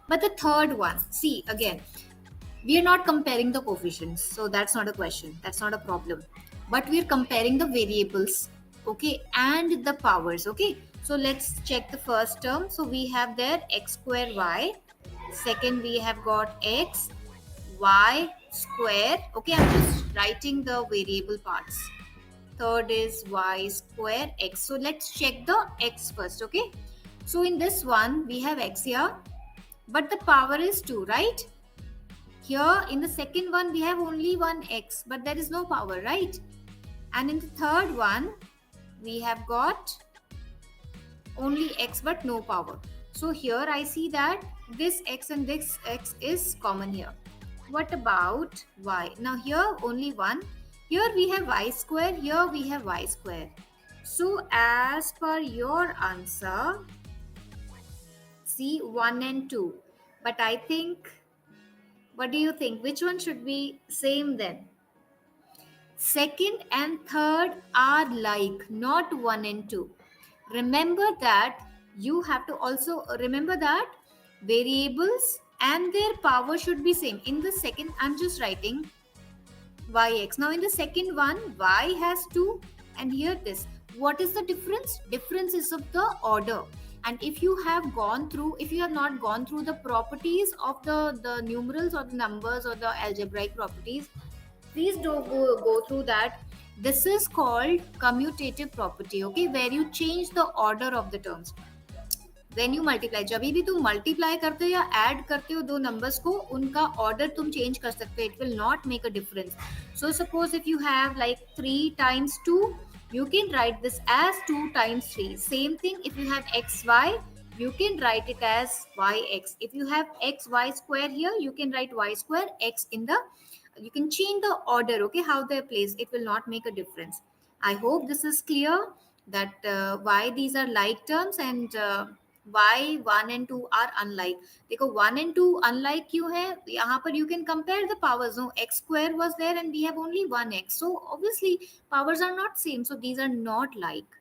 But the third one, see again, we are not comparing the coefficients, so that's not a question, that's not a problem, but we are comparing the variables, okay, and the powers, okay. So let's check the first term. So we have there x square y, second we have got x y square, okay, I'm just writing the variable parts. Third is y square x. So let's check the x first, okay. So in this one we have x here, but the power is 2, right? Here in the second one we have only one x, but there is no power, right? And in the third one we have got only x but no power. So here I see that this x and this x is common here. What about y? Now here only one. Here we have y square, here we have y square. So as per your answer, see 1 and 2. But I think, what do you think? Which one should be same then? Second and third are like, not 1 and 2. Remember that you have to also remember that variables and their power should be same. In the second, I'm just writing yx. Now in the second one, y has 2 and here this. What is the difference? Difference is of the order. And if you have gone through, if you have not gone through the properties of the numerals or the numbers or the algebraic properties, please do go through that. This is called commutative property, okay, where you change the order of the terms. When you multiply, जब भी तुम multiply करते हो या add करते हो दो numbers को, उनका order तुम change कर सकते हो. It will not make a difference. So suppose if you have like 3 times 2, you can write this as 2 times 3. Same thing if you have xy, you can write it as yx. If you have xy square here, you can write y square x in the, you can change the order, okay, how they're placed. It will not make a difference. I hope this is clear that why these are like terms and why 1 and 2 are unlike. देखो 1 and 2 unlike क्यों है यहाँ पर? You can compare the powers. No, x square was there and we have only 1 x, so obviously powers are not same, so these are not like.